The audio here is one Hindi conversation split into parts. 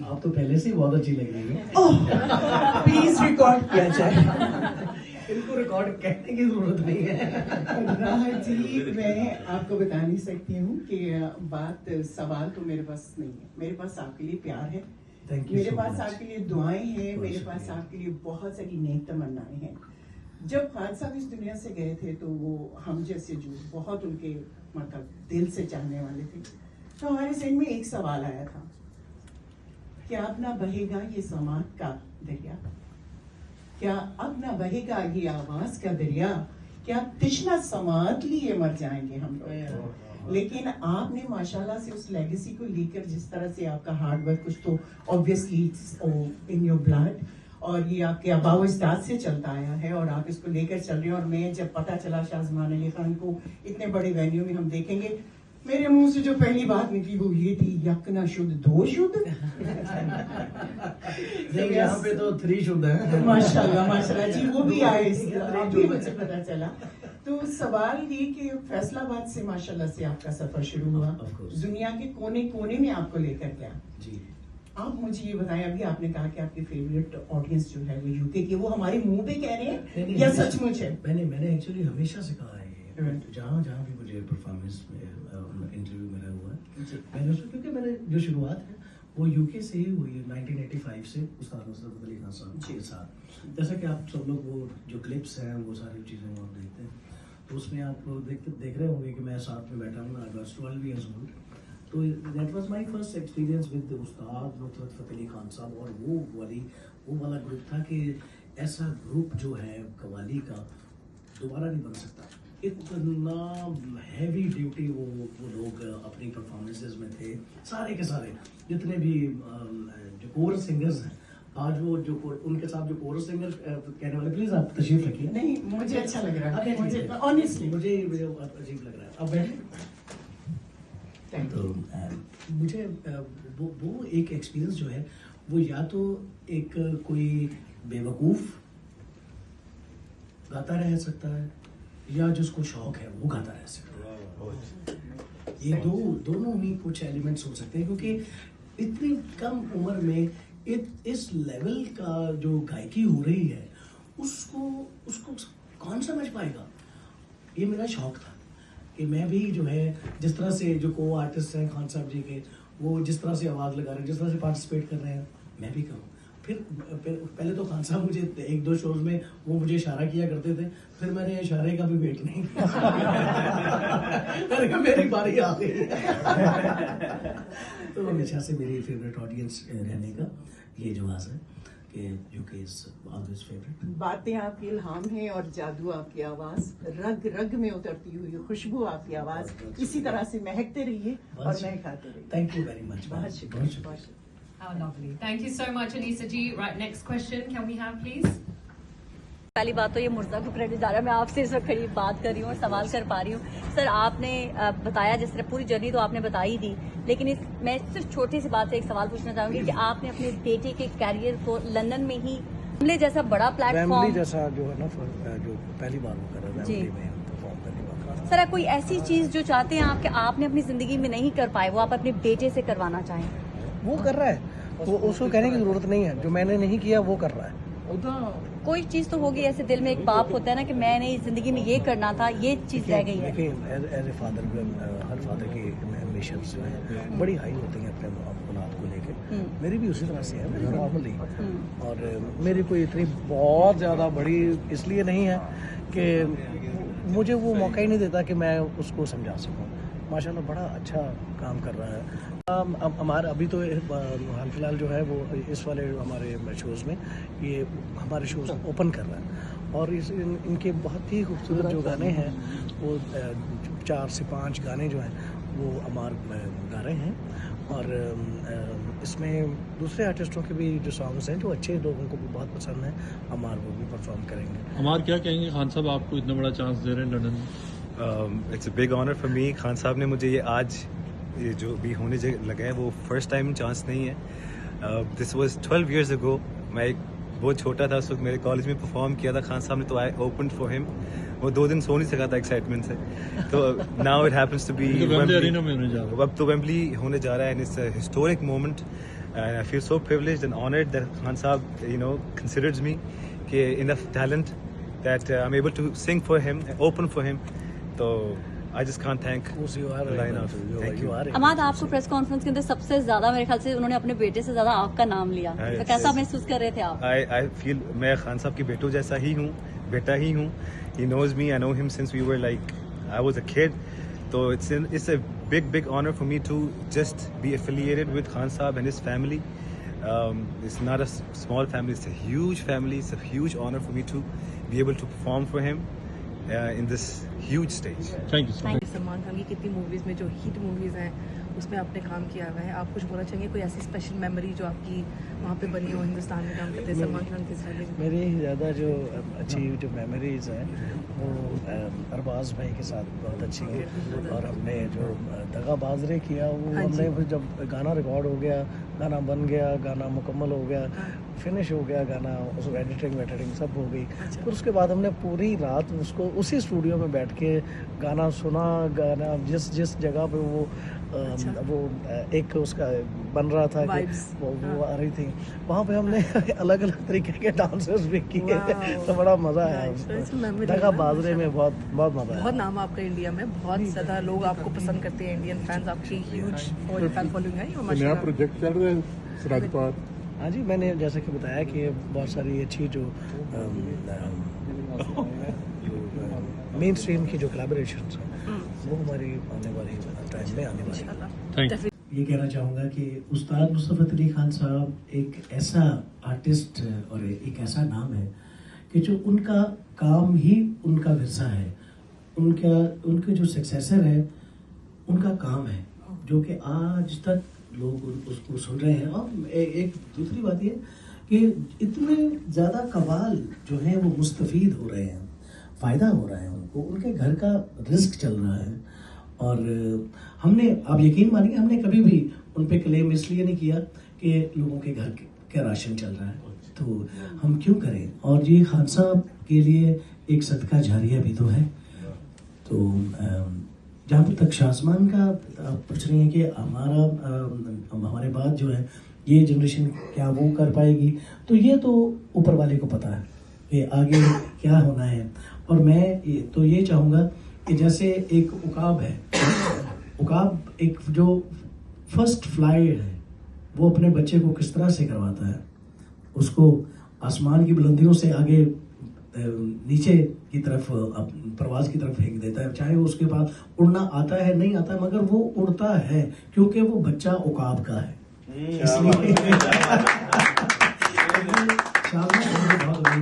आप तो पहले से ही बहुत अच्छी लग रही है। ओह प्लीज रिकॉर्ड किया जाए। इनको रिकॉर्ड कहने की जरूरत नहीं है। राहत जी, मैं आपको बता नहीं सकती हूँ कि बात सवाल तो मेरे पास नहीं है। मेरे पास आपके लिए प्यार है, मेरे पास आपके लिए दुआएं हैं, मेरे पास आपके लिए बहुत सारी नेक तमन्नाएं हैं। जब खान साहब इस दुनिया से गए थे तो वो हम जैसे जो बहुत उनके मतलब दिल से चाहने वाले थे, तो हमारे जहन में एक सवाल आया था कि अब ना बहेगा ये समाज का दरिया, क्या अब ना बहेगा ये आवाज का दरिया, क्या तिश्ना समात लिए मर जाएंगे हम लोग। लेकिन आपने माशाल्लाह से उस लेगेसी को लेकर जिस तरह से आपका हार्ड वर्क, कुछ तो ऑब्वियसली इन योर ब्लड, और ये आपके अबाव इस्ताद से चलता आया है और आप इसको लेकर चल रहे हैं। और मैं जब पता चला शाहजमान अली खान को इतने बड़े वेन्यू में हम देखेंगे, मेरे मुंह से जो पहली बात निकली वो ये थी, यक ना शुद्ध दो शुद्ध। यहाँ पे तो 3 शुद्ध है। माशाल्लाह माशाल्लाह जी, वो भी आए, अभी मुझे पता चला। तो सवाल ये कि फैसलाबाद से माशाल्लाह से आपका सफर शुरू हुआ, दुनिया के कोने कोने में आपको लेकर गया जी। आप मुझे ये बताएं, अभी आपने कहा कि आपकी फेवरेट ऑडियंस जो है वो यूके की, वो हमारे मुंह पे कह रहे हैं या सचमुच है? मैंने एक्चुअली हमेशा से कहा है, जहाँ भी मुझे परफॉर्मेंस में इंटरव्यू मिला हुआ है, मैंने उसको, क्योंकि मैंने जो शुरुआत है वो यूके से ही हुई है 1985 से उस्ताद नुसरत अली खान साहब के साथ। जैसा कि आप सब लोग वो जो क्लिप्स हैं वो सारी चीज़ें वो आप देखते हैं, तो उसमें आप देख रहे होंगे कि मैं साथ में बैठा हूँ। आई वाज 12 years old, तो that was my first experience with उस्ताद नुसरत अली खान साहब। और वो वाला ग्रुप था कि ऐसा ग्रुप जो है कव्वाली का दोबारा नहीं बन सकता। इतना हैवी ड्यूटी वो लोग अपनी परफॉर्मेंसेस में थे, सारे के सारे जितने भी जो कोरस सिंगर्स हैं, आज वो जो उनके साथ जो कोरस सिंगर कहने वाले, प्लीज आप तशरीफ रखिए। नहीं, मुझे अच्छा लग रहा है, मुझे ऑनेस्टली मुझे अजीब लग रहा है। अब बैठे। तो मुझे वो एक एक्सपीरियंस जो है वो या तो एक कोई बेवकूफ गाता रह सकता है या जिसको शौक है वो गाता रह सकता है। ये दोनों ही कुछ एलिमेंट्स हो सकते हैं, क्योंकि इतनी कम उम्र में इस लेवल का जो गायकी हो रही है उसको कौन समझ पाएगा। ये मेरा शौक था कि मैं भी जो है जिस तरह से जो को आर्टिस्ट हैं खान साहब जी के, वो जिस तरह से आवाज़ लगा रहे हैं, जिस तरह से पार्टिसिपेट कर रहे हैं, मैं भी करूँ। फिर पहले तो खान साहब मुझे 1-2 शोज में वो मुझे इशारा किया करते थे, फिर मैंने इशारे का भी वेट नहीं मैंने कहा मेरी बारी आ गई। तो हमेशा से मेरी फेवरेट ऑडियंस रहने का ये जवाब है कि यूके इज ऑलवेज फेवरेट। बातें आपकी इल्हाम है और जादू आपकी आवाज, रग रग में उतरती हुई खुशबू आपकी आवाज इसी तरह से महकते रहिए और महकाते रहिए। Thank you very much. बहुत शुक्रिया। How lovely. Thank you so much, Anisa ji. Right, next question. Can we have, please? पहली बात तो ये मुर्जा को क्रेडिट जा रहा है, मैं आपसे इस वक्त खड़ी बात कर रही हूँ और सवाल कर पा रही हूँ। सर आपने बताया, जिस तरह पूरी जर्नी तो आपने बता ही दी, लेकिन मैं सिर्फ छोटी सी बात से एक सवाल पूछना चाहूंगी कि आपने अपने बेटे के कैरियर को लंदन में ही हमले जैसा बड़ा प्लेटफॉर्म जैसा जो है ना, जो पहली बार वो कर रहा है में परफॉर्म करने का, सर कोई ऐसी चीज जो चाहते हैं आप कि आपने अपनी जिंदगी में नहीं कर पाए, वो आप अपने बेटे से करवाना चाहें? वो कर रहा है, वो उसको कहने की जरूरत नहीं है, जो मैंने नहीं किया वो कर रहा है। कोई चीज तो होगी ऐसे, दिल में एक बाप होता है ना कि मैंने इस जिंदगी में ये करना था, ये चीज रह गई है। एज ए फादर, हर फादर की एम्बिशंस जो है बड़ी हाई होती हैं अपने औलाद को लेके। मेरी भी उसी तरह से है, मेरी नॉर्मली, और मेरी कोई इतनी बहुत ज़्यादा बड़ी इसलिए नहीं है कि मुझे वो मौका ही नहीं देता कि मैं उसको समझा सकूँ। माशाल्लाह बड़ा अच्छा काम कर रहा है। हमारा अभी तो हाल फिलहाल जो है वो इस वाले हमारे शोज़ में ये हमारे शोज़ ओपन कर रहा है, और इनके बहुत ही खूबसूरत जो गाने हैं वो 4 से 5 गाने जो हैं वो अमार गा रहे हैं, और इसमें दूसरे आर्टिस्टों के भी जो सॉन्ग्स हैं जो अच्छे लोगों को भी बहुत पसंद हैं, अमार वो भी परफॉर्म करेंगे। अमार क्या कहेंगे, खान साहब आपको इतना बड़ा चांस दे रहे हैं लंदन में? It's a big honour for me. Khan sahab ने मुझे ये जो भी होने लगा है वो फर्स्ट टाइम चांस नहीं है। This was 12 years ago। मैं एक बहुत छोटा था उस वक्त, मेरे कॉलेज में परफॉर्म किया था खान साहब ने, तो आई ओपन फॉर हिम। वो 2 दिन सो नहीं सका था एक्साइटमेंट से। तो now it happens to be Wembley Arena में होने जा रहा है। अब तो वेम्बली होने जा रहा है, and it's a historic moment. And I feel so privileged and honored that Khan Saab, considers me enough talent that I'm able to sing for him, open for him. So I just can't thank the line enough. Thank you. अमाद, आपको प्रेस कॉन्फ्रेंस के अंदर सबसे ज्यादा मेरे ख्याल से उन्होंने अपने बेटे से ज्यादा आपका नाम लिया, तो कैसा महसूस कर रहे थे आप? I feel मैं खान साहब के बेटों जैसा ही हूँ, बेटा ही हूँ. He knows me. I know him since we were I was a kid. So it's a big honor for me to just be affiliated with Khan Saab and his family. It's not a small family. It's a huge family. It's a huge honor for me to be able to perform for him in this huge stage. Thank you. Salman Khan की कितनी मूवीज़ में जो हिट मूवीज़ हैं उसमें आपने काम किया हुआ है, आप कुछ बोलना चाहेंगे? कोई ऐसी स्पेशल मेमोरी जो आपकी वहाँ पे बनी हो हिंदुस्तान में काम करते सलमान खान के साथ? मेरी ज़्यादा जो अच्छी जो मेमोरीज हैं वो अरबाज भाई के साथ बहुत अच्छी है। और हमने जो दगाबाज रे किया वो हमने फिर जब गाना रिकॉर्ड हो गया, गाना बन गया, गाना मुकम्मल हो गया, फिनिश हो गया गाना, उसको एडिटिंग सब हो गई। फिर उसके बाद हमने पूरी रात उसको उसी स्टूडियो में बैठ के गाना सुना, गाना जिस जगह पे वो एक उसका बन रहा था कि वो आ रही थी, वहाँ पे हमने अलग अलग तरीके के डांसेस भी किए, तो बड़ा मज़ा आया। दगा बाजरे में बहुत मज़ा आया। बहुत नाम आपका इंडिया में, बहुत ज़्यादा लोग आपको पसंद करते हैं, इंडियन फैंस आपकी ह्यूज फैन फॉलोइंग है। नया प्रोजेक्ट चल रहा है सिराजपार? हाँ जी, मैंने जैसे कि बताया कि बहुत सारी अच्छी जो मेन स्ट्रीम की जो कोलैबोरेशंस हैं वो हमारी आने वाली टाइम में आने वाली है। ये कहना चाहूँगा कि उस्ताद मुस्तफ़ा अली खान साहब एक ऐसा आर्टिस्ट और एक ऐसा नाम है कि जो उनका काम ही उनका विरसा है, उनके जो सक्सेसर है उनका काम है, जो कि आज तक लोग उसको सुन रहे हैं। और एक दूसरी बात ये कि इतने ज़्यादा कवाल जो हैं वो मुस्तफ़ीद हो रहे हैं, फ़ायदा हो रहा है उनको, उनके घर का रिस्क चल रहा है। और हमने, आप यकीन मानिए, हमने कभी भी उन पे क्लेम इसलिए नहीं किया कि लोगों के घर का राशन चल रहा है, तो हम क्यों करें। और ये खान साहब के लिए एक सदका जारिया भी तो है। तो जहाँ तक शाहजमान का आप पूछ रही हैं कि हमारे बाद जो है ये जनरेशन क्या वो कर पाएगी, तो ये तो ऊपर वाले को पता है कि आगे क्या होना है। और मैं तो ये चाहूँगा कि जैसे एक उकाब है, उकाब एक जो फर्स्ट फ्लाइट है वो अपने बच्चे को किस तरह से करवाता है, उसको आसमान की बुलंदियों से आगे नीचे की तरफ प्रवास की तरफ फेंक देता है, चाहे वो उसके पास उड़ना आता है नहीं आता है, मगर वो उड़ता है क्योंकि वो बच्चा उकाब का है। इसलिए बहुत उम्मीद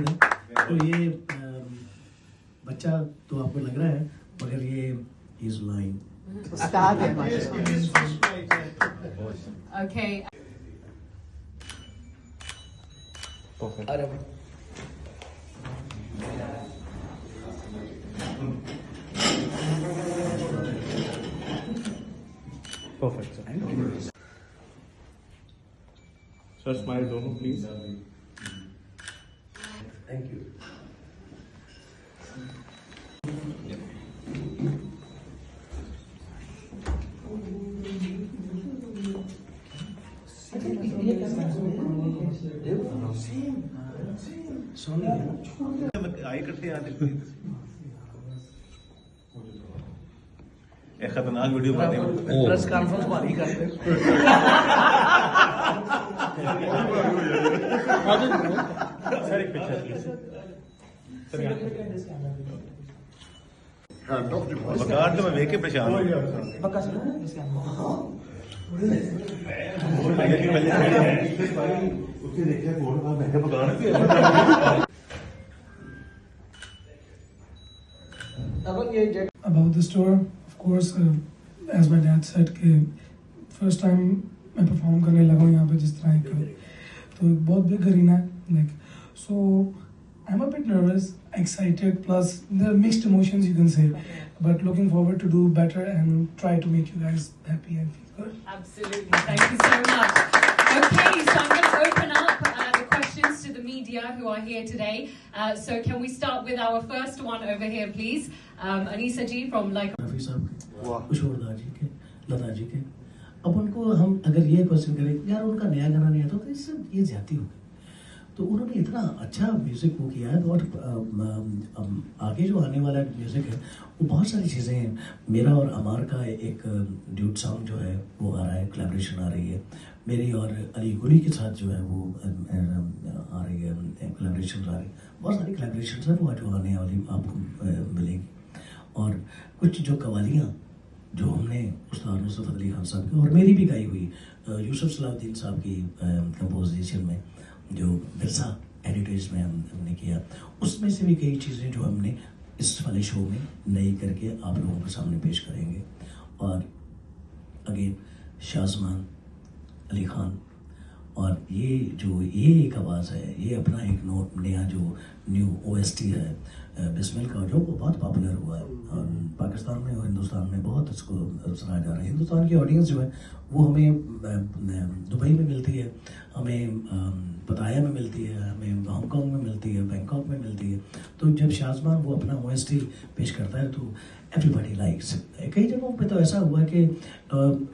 है। तो ये बच्चा तो आपको लग रहा है, मगर ये is line. Okay. Perfect. Sir, smile dono please. Thank you. आई करते एक खतरनाक वीडियो बनाते हैं, प्रेस कॉन्फ्रेंस भारी करते सर एक पिक्चर प्लीज। बकार तो मैं देख के परेशान About the store, of course, as my dad said कि first time मैं perform करने लगा हूँ यहाँ पे जिस तरह का, तो एक बहुत big arena है, like so I'm a bit nervous, excited, plus there are mixed emotions you can say, but looking forward to do better and try to make you guys happy and feel good. Absolutely. Thank you so much. Okay, so I'm going to open up the questions to the media who are here today. So can we start with our first one over here, please? Anisa ji from Like. Rafi साहब के, कुशोरदा जी के, लता जी के, अब उनको हम अगर ये क्वेश्चन करें यार उनका नया गाना नहीं आता तो इससे ये ज्यादा हो गई। तो उन्होंने इतना अच्छा म्यूज़िक वो किया है और आगे जो आने वाला म्यूज़िक है वो बहुत सारी चीज़ें हैं। मेरा और अमार का एक ड्यूट सॉन्ग जो है वो आ रहा है, कोलैबोरेशन आ रही है। मेरी और अली गुली के साथ जो है वो आ रही है, कोलैबोरेशन आ रही है। बहुत सारी कोलैबोरेशन है वो जो आने वाली आपको मिलेगी। और कुछ जो कवालियाँ जो हमने उस्ताद नुसरत अली खान साहब की और मेरी भी गाई हुई यूसुफ सलाहुद्दीन साहब की कंपोजिशन में जो बिरसा हेरिटेज में हमने किया, उसमें से भी कई चीज़ें जो हमने इस वाले शो में नई करके आप लोगों के सामने पेश करेंगे। और अगेन शाज़मान अली खान और ये एक आवाज़ है, ये अपना एक नया जो न्यू OST है बिस्मिल का, जो बहुत पॉपुलर हुआ है और पाकिस्तान में और हिंदुस्तान में बहुत इसको सुना जा रहा है। हिंदुस्तान की ऑडियंस जो है वो हमें दुबई में मिलती है, हमें पताया में मिलती है, हमें हांगकांग में मिलती है, बैंकॉक में मिलती है। तो जब शाज़मान वो अपना OST पेश करता है तो एवरीबॉडी लाइक्स। कई जगहों पे तो ऐसा हुआ कि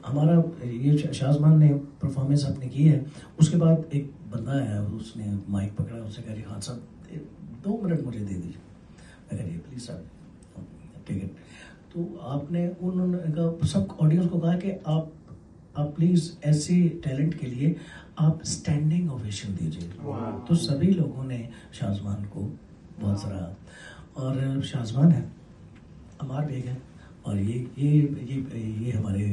हमारा ये शाज़मान ने परफॉर्मेंस अपनी की है, उसके बाद एक बंदा आया, उसने माइक पकड़ा, उससे कहा खान साहब 2 मिनट मुझे दे दीजिए। मैं कह प्लीज़ सर ठीक है। तो आपने उन्होंने सब ऑडियंस को कहा कि आप प्लीज़ ऐसे टैलेंट के लिए आप स्टैंडिंग ओवेशन दीजिए। तो सभी लोगों ने शाज़मान को बहुत सराहा। और शाज़मान है, अमार बेग है और ये हमारे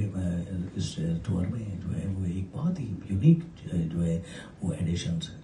इस टूर में जो है वो एक बहुत ही यूनिक जो है वो एडिशंस है।